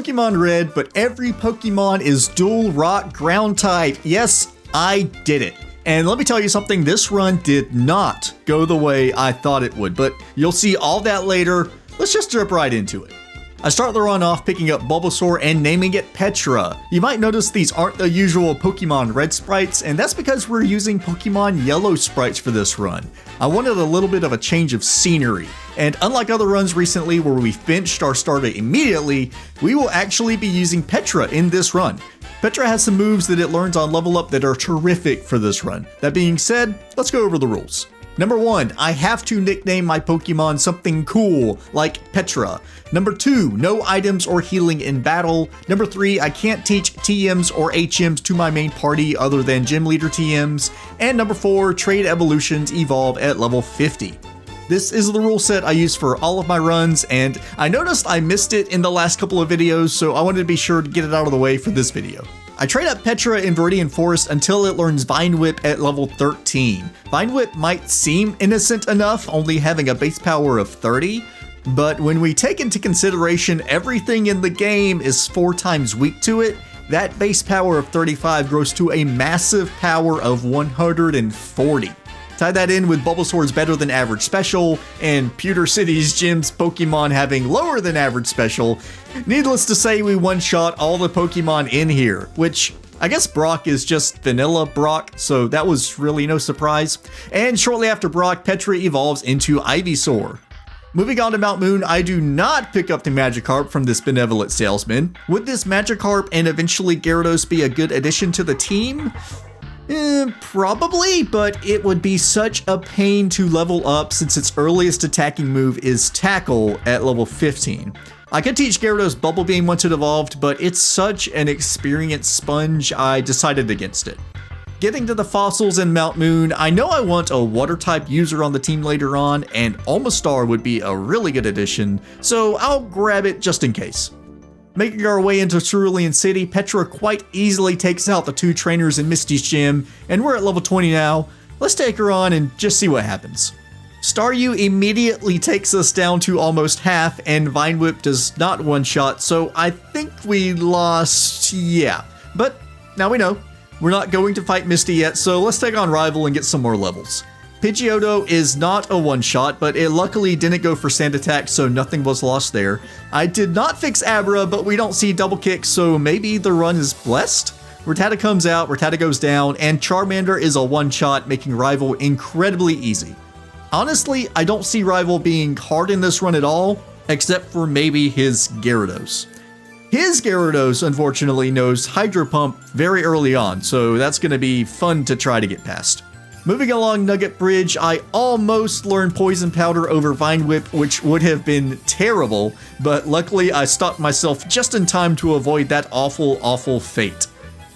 Pokemon Red, but every Pokemon is dual rock ground type. Yes, I did it. And let me tell you something, this run did not go the way I thought it would, but you'll see all that later. Let's just jump right into it. I start the run off picking up Bulbasaur and naming it Petra. You might notice these aren't the usual Pokemon Red sprites, and that's because we're using Pokemon Yellow sprites for this run. I wanted a little bit of a change of scenery, and unlike other runs recently where we benched our starter immediately, we will actually be using Petra in this run. Petra has some moves that it learns on level up that are terrific for this run. That being said, let's go over the rules. Number 1, I have to nickname my Pokemon something cool, like Petra. Number 2, no items or healing in battle. Number 3, I can't teach TMs or HMs to my main party other than Gym Leader TMs. And number 4, trade evolutions evolve at level 50. This is the rule set I use for all of my runs, and I noticed I missed it in the last couple of videos, so I wanted to be sure to get it out of the way for this video. I trade up Petra in Viridian Forest until it learns Vine Whip at level 13. Vine Whip might seem innocent enough, only having a base power of 30, but when we take into consideration everything in the game is 4 times weak to it, that base power of 35 grows to a massive power of 140. Tie that in with Bulbasaur's better than average special, and Pewter City's gym's Pokemon having lower than average special. Needless to say, we one-shot all the Pokemon in here, which I guess Brock is just vanilla Brock, so that was really no surprise. And shortly after Brock, Petra evolves into Ivysaur. Moving on to Mount Moon, I do not pick up the Magikarp from this benevolent salesman. Would this Magikarp and eventually Gyarados be a good addition to the team? Probably, but it would be such a pain to level up since its earliest attacking move is Tackle at level 15. I could teach Gyarados Bubble Beam once it evolved, but it's such an experience sponge, I decided against it. Getting to the fossils in Mount Moon, I know I want a water type user on the team later on, and Almastar would be a really good addition, so I'll grab it just in case. Making our way into Cerulean City, Petra quite easily takes out the 2 trainers in Misty's gym, and we're at level 20 now. Let's take her on and just see what happens. Staryu immediately takes us down to almost half, and Vine Whip does not one-shot, so I think we lost, yeah. But now we know. We're not going to fight Misty yet, so let's take on Rival and get some more levels. Pidgeotto is not a one-shot, but it luckily didn't go for Sand Attack, so nothing was lost there. I did not fix Abra, but we don't see Double Kick, so maybe the run is blessed? Rattata comes out, Rattata goes down, and Charmander is a one-shot, making Rival incredibly easy. Honestly, I don't see Rival being hard in this run at all, except for maybe his Gyarados. His Gyarados, unfortunately, knows Hydro Pump very early on, so that's going to be fun to try to get past. Moving along Nugget Bridge, I almost learned Poison Powder over Vine Whip, which would have been terrible, but luckily I stopped myself just in time to avoid that awful, awful fate.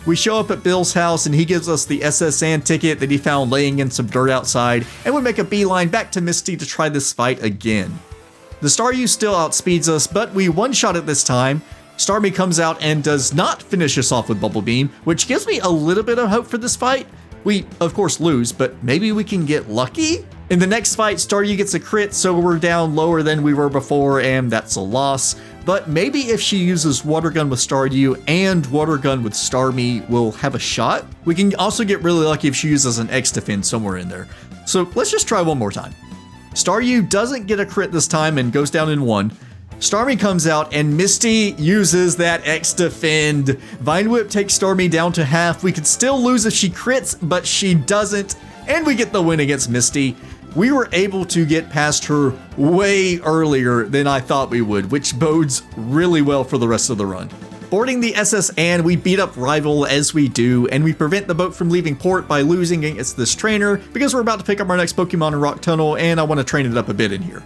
We show up at Bill's house and he gives us the SS Sand ticket that he found laying in some dirt outside, and we make a beeline back to Misty to try this fight again. The Staryu still outspeeds us, but we one-shot it this time. Starmie comes out and does not finish us off with Bubble Beam, which gives me a little bit of hope for this fight. We, of course, lose, but maybe we can get lucky? In the next fight, Staryu gets a crit, so we're down lower than we were before, and that's a loss. But maybe if she uses Water Gun with Staryu and Water Gun with Starmie, we'll have a shot. We can also get really lucky if she uses an X-Defend somewhere in there. So let's just try one more time. Staryu doesn't get a crit this time and goes down in 1. Starmie comes out and Misty uses that X-Defend. Vine Whip takes Starmie down to half. We could still lose if she crits, but she doesn't. And we get the win against Misty. We were able to get past her way earlier than I thought we would, which bodes really well for the rest of the run. Boarding the SS Anne, we beat up Rival as we do, and we prevent the boat from leaving port by losing against this trainer because we're about to pick up our next Pokemon in Rock Tunnel, and I want to train it up a bit in here.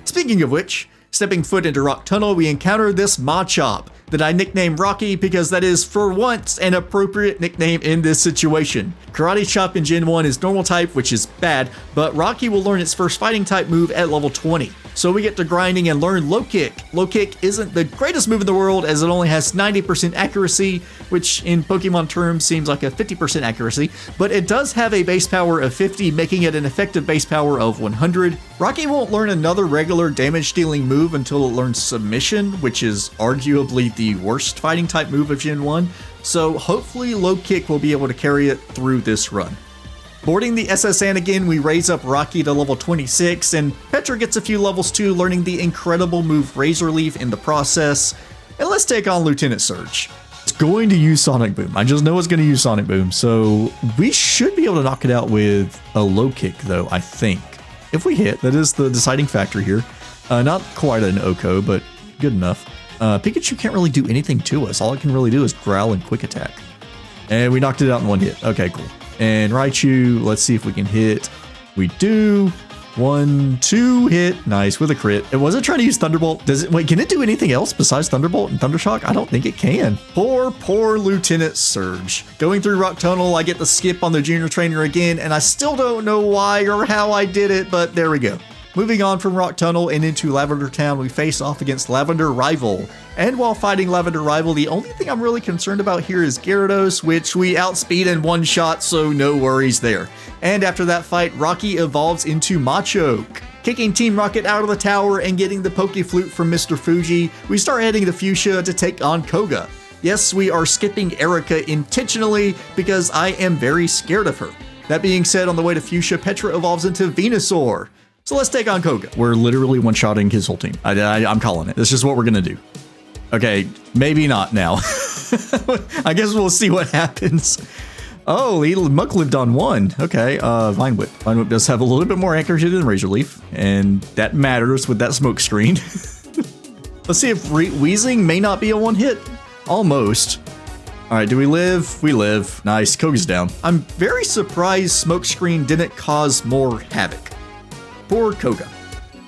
Speaking of which, stepping foot into Rock Tunnel, we encounter this Machop that I nicknamed Rocky because that is, for once, an appropriate nickname in this situation. Karate Chop in Gen 1 is normal type, which is bad, but Rocky will learn its first fighting type move at level 20. So we get to grinding and learn low kick. Low kick isn't the greatest move in the world as it only has 90% accuracy, which in Pokemon terms seems like a 50% accuracy, but it does have a base power of 50, making it an effective base power of 100. Rocky won't learn another regular damage dealing move until it learns Submission, which is arguably the worst fighting type move of Gen 1, so hopefully low kick will be able to carry it through this run. Boarding the SS Anakin, we raise up Rocky to level 26, and Petra gets a few levels too, learning the incredible move Razor Leaf in the process. And let's take on Lieutenant Surge. It's going to use Sonic Boom. I just know it's going to use Sonic Boom, so we should be able to knock it out with a low kick, though, I think. If we hit, that is the deciding factor here. Not quite an Oko, but good enough. Pikachu can't really do anything to us. All it can really do is growl and quick attack. And we knocked it out in one hit. Okay, cool. And Raichu, let's see if we can hit. We do. 1, 2 hit. Nice, with a crit. It wasn't trying to use Thunderbolt. Wait, can it do anything else besides Thunderbolt and Thundershock? I don't think it can. Poor Lieutenant Surge. Going through Rock Tunnel, I get the skip on the Junior Trainer again, and I still don't know why or how I did it, but there we go. Moving on from Rock Tunnel and into Lavender Town, we face off against Lavender Rival. And while fighting Lavender Rival, the only thing I'm really concerned about here is Gyarados, which we outspeed in one shot, so no worries there. And after that fight, Rocky evolves into Machoke. Kicking Team Rocket out of the tower and getting the Poke Flute from Mr. Fuji, we start heading to Fuchsia to take on Koga. Yes, we are skipping Erica intentionally because I am very scared of her. That being said, on the way to Fuchsia, Petra evolves into Venusaur. So let's take on Koga. We're literally one-shotting his whole team. I'm calling it. This is what we're gonna do. Okay, maybe not now. I guess we'll see what happens. Oh, Muck lived on 1. Okay, Vine Whip. Vine Whip does have a little bit more accuracy than Razor Leaf, and that matters with that smoke screen. Let's see if Wheezing may not be a one-hit. Almost. All right, do we live? We live. Nice, Koga's down. I'm very surprised smoke screen didn't cause more havoc. Poor Koga.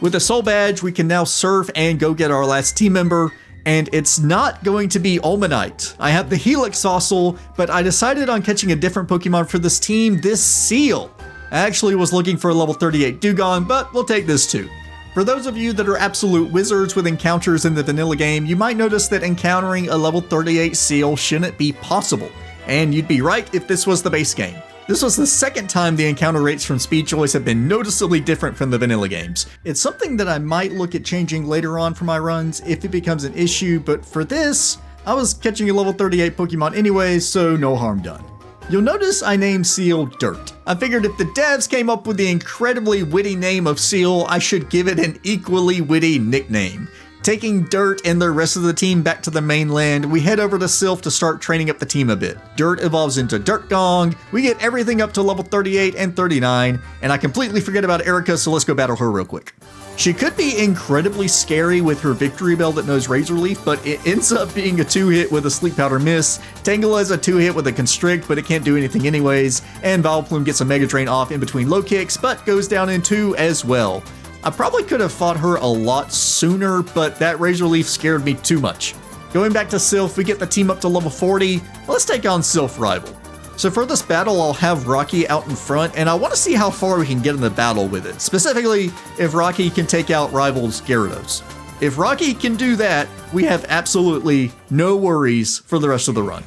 With a soul badge, we can now surf and go get our last team member, and it's not going to be Ulmanite. I have the Helix Fossil, but I decided on catching a different Pokemon for this team, this Seal. I actually was looking for a level 38 Dugong, but we'll take this too. For those of you that are absolute wizards with encounters in the vanilla game, you might notice that encountering a level 38 Seal shouldn't be possible, and you'd be right if this was the base game. This was the second time the encounter rates from Speed Choice have been noticeably different from the vanilla games. It's something that I might look at changing later on for my runs if it becomes an issue, but for this, I was catching a level 38 Pokemon anyways, so no harm done. You'll notice I named Seal Dirt. I figured if the devs came up with the incredibly witty name of Seal, I should give it an equally witty nickname. Taking Dirt and the rest of the team back to the mainland, we head over to Silph to start training up the team a bit. Dirt evolves into Dirt Gong, we get everything up to level 38 and 39, and I completely forget about Erica, so let's go battle her real quick. She could be incredibly scary with her Victory Bell that knows Razor Leaf, but it ends up being a 2-hit with a Sleep Powder Miss. Tangela is a 2-hit with a Constrict, but it can't do anything anyways, and Vileplume gets a Mega Drain off in between low kicks, but goes down in 2 as well. I probably could have fought her a lot sooner, but that Razor Leaf scared me too much. Going back to Silph, we get the team up to level 40. Let's take on Silph Rival. So for this battle, I'll have Rocky out in front, and I want to see how far we can get in the battle with it. Specifically, if Rocky can take out Rival's Gyarados. If Rocky can do that, we have absolutely no worries for the rest of the run.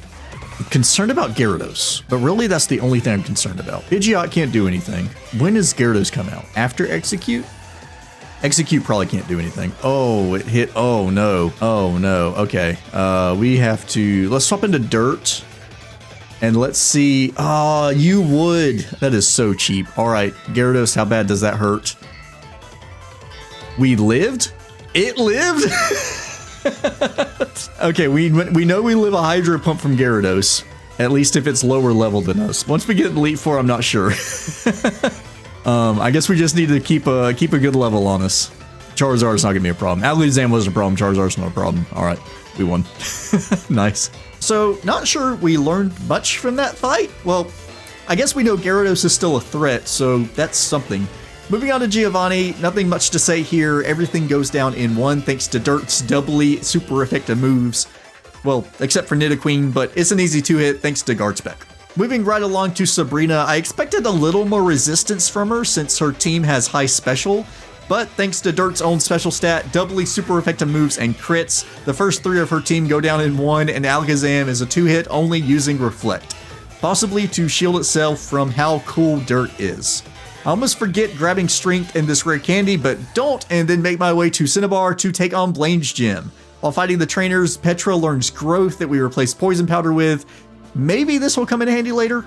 I'm concerned about Gyarados, but really that's the only thing I'm concerned about. Pidgeot can't do anything. When does Gyarados come out? After Execute? Execute probably can't do anything. Oh, it hit. Oh, no. Oh, no. Okay. We have to... Let's swap into Dirt. And let's see. Oh, you would. That is so cheap. All right. Gyarados, how bad does that hurt? We lived? It lived? Okay, we know we live a Hydro Pump from Gyarados. At least if it's lower level than us. Once we get Elite Four, I'm not sure. I guess we just need to keep a good level on us. Charizard's not gonna be a problem. Alakazam wasn't a problem. Charizard's not a problem. All right, we won. Nice. So, not sure we learned much from that fight. Well, I guess we know Gyarados is still a threat, so that's something. Moving on to Giovanni, nothing much to say here. Everything goes down in 1 thanks to Dirt's doubly super effective moves. Well, except for Nidoqueen, but it's an easy 2-hit thanks to Guard Spec. Moving right along to Sabrina, I expected a little more resistance from her since her team has high special, But thanks to Dirt's own special stat, doubly super effective moves and crits, the first 3 of her team go down in 1, and Alakazam is a 2-hit only using Reflect, possibly to shield itself from how cool Dirt is. I almost forget grabbing Strength in this rare candy, but don't, and then make my way to Cinnabar to take on Blaine's gym. While fighting the trainers, Petra learns Growth that we replaced Poison Powder with. Maybe this will come in handy later?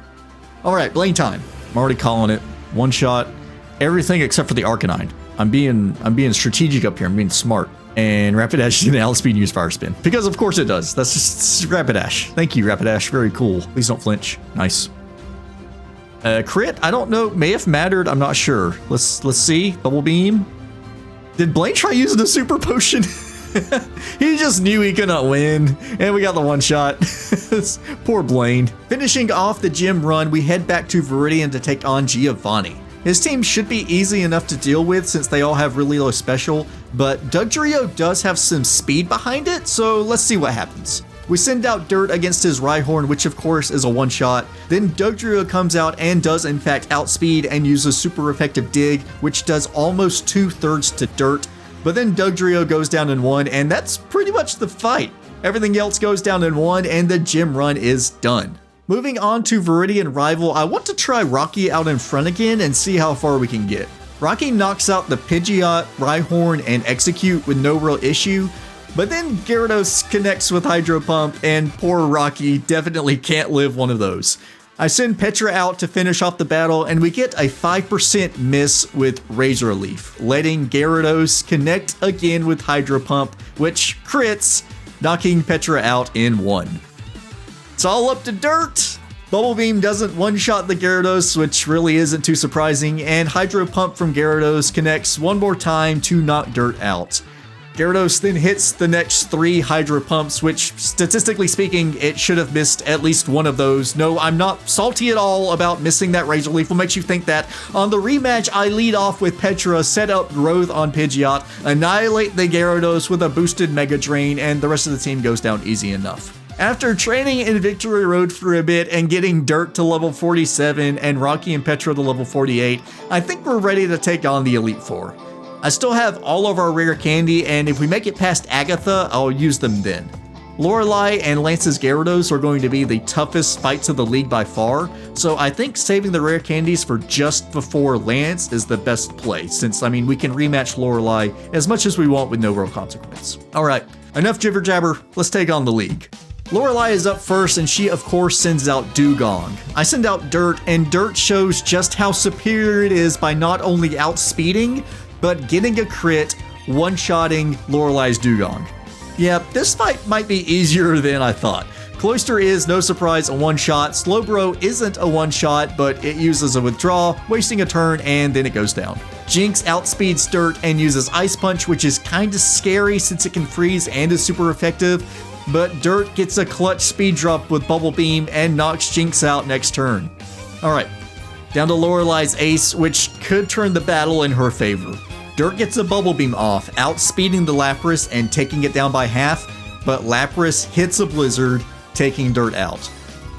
Alright, Blaine time. I'm already calling it. One shot. Everything except for the Arcanine. I'm being strategic up here. I'm being smart. And Rapidash is going to outspeed and use Fire Spin. Because of course it does. That's just Rapidash. Thank you, Rapidash. Very cool. Please don't flinch. Nice. Crit, I don't know. May have mattered. I'm not sure. Let's see. Bubble Beam. Did Blaine try using a Super Potion? He just knew he could not win. And we got the one shot. Poor Blaine. Finishing off the gym run, we head back to Viridian to take on Giovanni. His team should be easy enough to deal with since they all have really low special, but Dugtrio does have some speed behind it, so let's see what happens. We send out Dirt against his Rhyhorn, which of course is a one-shot. Then Dugtrio comes out and does in fact outspeed and uses super effective Dig, which does almost 2/3 to Dirt. But then Dugtrio goes down in 1, and that's pretty much the fight. Everything else goes down in 1, and the gym run is done. Moving on to Viridian Rival, I want to try Rocky out in front again and see how far we can get. Rocky knocks out the Pidgeot, Rhyhorn, and Execute with no real issue, but then Gyarados connects with Hydro Pump, and poor Rocky definitely can't live one of those. I send Petra out to finish off the battle, and we get a 5% miss with Razor Leaf, letting Gyarados connect again with Hydro Pump, which crits, knocking Petra out in 1. It's all up to Dirt. Bubble Beam doesn't one-shot the Gyarados, which really isn't too surprising, and Hydro Pump from Gyarados connects one more time to knock Dirt out. Gyarados then hits the next 3 Hydro Pumps, which, statistically speaking, it should have missed at least one of those. No, I'm not salty at all about missing that Razor Leaf. What makes you think that? On the rematch, I lead off with Petra, set up Growth on Pidgeot, annihilate the Gyarados with a boosted Mega Drain, and the rest of the team goes down easy enough. After training in Victory Road for a bit and getting Dirt to level 47 and Rocky and Petra to level 48, I think we're ready to take on the Elite Four. I still have all of our rare candy, and if we make it past Agatha, I'll use them then. Lorelei and Lance's Gyarados are going to be the toughest fights of the league by far, so I think saving the rare candies for just before Lance is the best play, since, we can rematch Lorelei as much as we want with no real consequence. Alright, enough jibber jabber, let's take on the league. Lorelei is up first, and she of course sends out Dugong. I send out Dirt, and Dirt shows just how superior it is by not only outspeeding, but getting a crit, one-shotting Lorelei's Dugong. Yeah, this fight might be easier than I thought. Cloyster is, no surprise, a one-shot. Slowbro isn't a one-shot, but it uses a withdraw, wasting a turn, and then it goes down. Jinx outspeeds Dirt and uses Ice Punch, which is kinda scary since it can freeze and is super effective, but Dirt gets a clutch speed drop with Bubble Beam and knocks Jinx out next turn. Alright, down to Lorelei's Ace, which could turn the battle in her favor. Dirt gets a Bubble Beam off, outspeeding the Lapras and taking it down by half, but Lapras hits a Blizzard, taking Dirt out.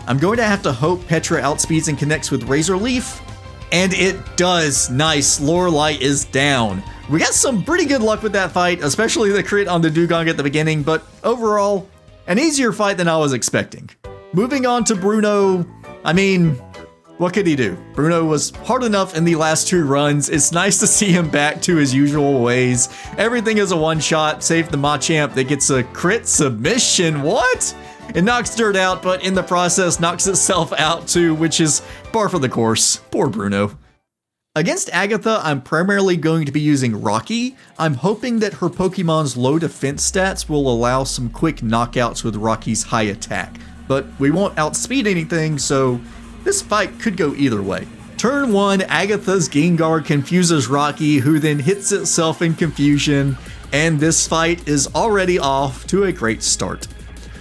I'm going to have to hope Petra outspeeds and connects with Razor Leaf, and it does. Nice, Lorelei is down. We got some pretty good luck with that fight, especially the crit on the Dugong at the beginning, but overall, an easier fight than I was expecting. Moving on to Bruno, what could he do? Bruno was hard enough in the last 2 runs. It's nice to see him back to his usual ways. Everything is a one-shot, save the Machamp that gets a crit submission. What? It knocks Dirt out, but in the process knocks itself out too, which is par for the course. Poor Bruno. Against Agatha, I'm primarily going to be using Rocky. I'm hoping that her Pokemon's low defense stats will allow some quick knockouts with Rocky's high attack, but we won't outspeed anything, so this fight could go either way. Turn 1, Agatha's Gengar confuses Rocky, who then hits itself in confusion, and this fight is already off to a great start.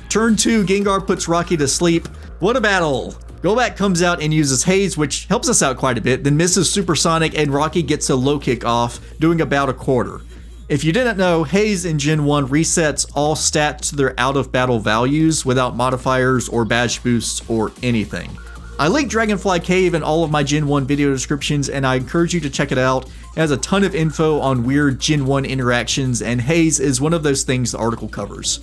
Turn 2, Gengar puts Rocky to sleep. What a battle! Golbat comes out and uses Haze, which helps us out quite a bit, then misses Supersonic, and Rocky gets a low kick off, doing about a quarter. If you didn't know, Haze in Gen 1 resets all stats to their out of battle values without modifiers or badge boosts or anything. I link Dragonfly Cave in all of my Gen 1 video descriptions, and I encourage you to check it out. It has a ton of info on weird Gen 1 interactions, and haze is one of those things the article covers.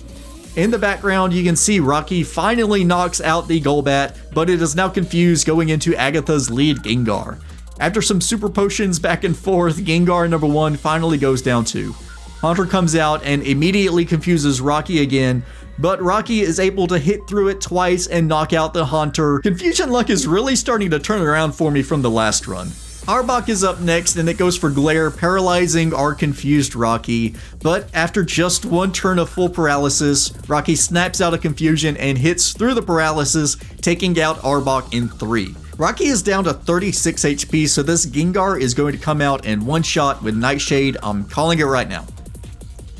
In the background, you can see Rocky finally knocks out the Golbat, but it is now confused going into Agatha's lead Gengar. After some super potions back and forth, Gengar number 1 finally goes down 2. Haunter comes out and immediately confuses Rocky again, but Rocky is able to hit through it twice and knock out the Haunter. Confusion luck is really starting to turn around for me from the last run. Arbok is up next and it goes for Glare, paralyzing our confused Rocky, but after just one turn of full paralysis, Rocky snaps out of confusion and hits through the paralysis, taking out Arbok in 3. Rocky is down to 36 HP, so this Gengar is going to come out in one shot with Nightshade. I'm calling it right now.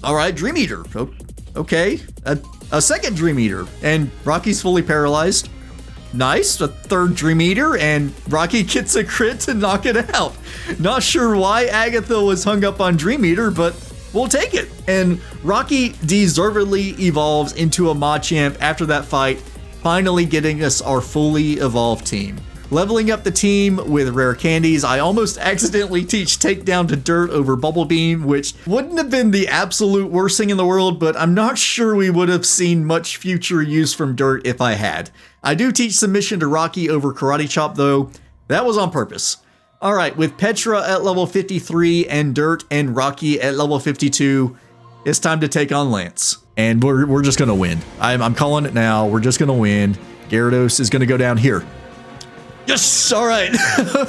Alright, Dream Eater. Okay, a second Dream Eater, and Rocky's fully paralyzed. Nice, a third Dream Eater, and Rocky gets a crit to knock it out. Not sure why Agatha was hung up on Dream Eater, but we'll take it. And Rocky deservedly evolves into a Machamp after that fight, finally getting us our fully evolved team. Leveling up the team with rare candies, I almost accidentally teach Takedown to Dirt over Bubble Beam, which wouldn't have been the absolute worst thing in the world, but I'm not sure we would have seen much future use from Dirt if I had. I do teach Submission to Rocky over Karate Chop though. That was on purpose. Alright, with Petra at level 53 and Dirt and Rocky at level 52, it's time to take on Lance. And we're just gonna win. I'm calling it now. We're just gonna win. Gyarados is gonna go down here. Yes, all right. I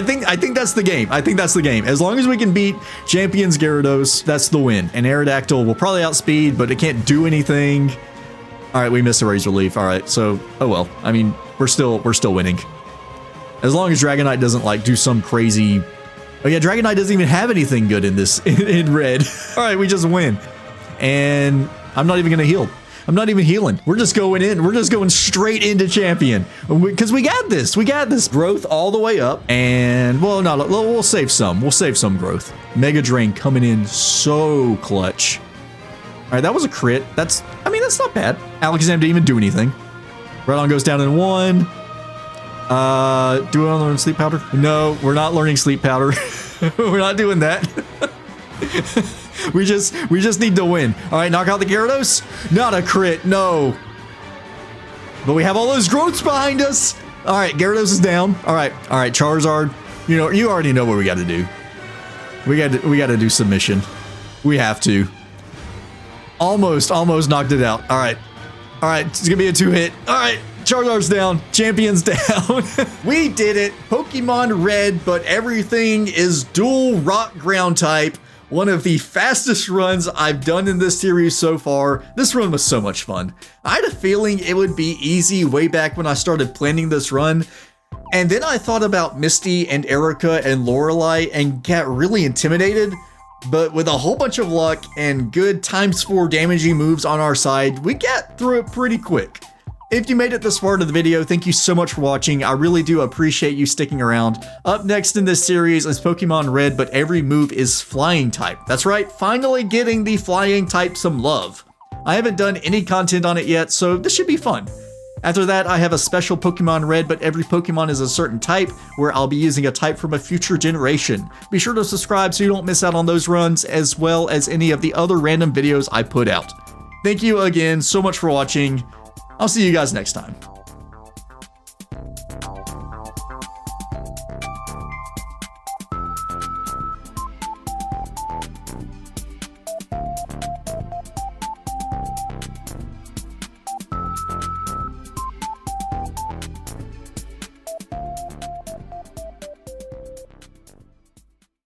think that's the game. I think that's the game. As long as we can beat Champions Gyarados, that's the win. And Aerodactyl will probably outspeed, but it can't do anything. All right, we missed a Razor Leaf. All right, so oh well. I mean, we're still winning. As long as Dragonite doesn't like do some crazy. Oh yeah, Dragonite doesn't even have anything good in this in red. All right, we just win. And I'm not even gonna heal. I'm not even healing. We're just going in. We're just going straight into champion because we got this. We got this growth all the way up. And well, no, we'll save some. We'll save some growth. Mega Drain coming in so clutch. All right, that was a crit. I mean, that's not bad. Alakazam didn't even do anything. Redon goes down in 1. Do we want to learn Sleep Powder? No, we're not learning Sleep Powder. We're not doing that. We just need to win. All right, knock out the Gyarados. Not a crit, no. But we have all those growths behind us. All right, Gyarados is down. All right, Charizard. You already know what we got to do. We got to do submission. We have to. Almost knocked it out. All right, it's gonna be a 2-hit. All right, Charizard's down. Champion's down. We did it. Pokemon Red, but everything is dual rock ground type. One of the fastest runs I've done in this series so far. This run was so much fun. I had a feeling it would be easy way back when I started planning this run. And then I thought about Misty and Erica and Lorelei and got really intimidated. But with a whole bunch of luck and good ×4 damaging moves on our side, we got through it pretty quick. If you made it this far into the video, thank you so much for watching. I really do appreciate you sticking around. Up next in this series is Pokemon Red, but every move is flying type. That's right, finally getting the flying type some love. I haven't done any content on it yet, so this should be fun. After that, I have a special Pokemon Red, but every Pokemon is a certain type, where I'll be using a type from a future generation. Be sure to subscribe so you don't miss out on those runs, as well as any of the other random videos I put out. Thank you again so much for watching. I'll see you guys next time.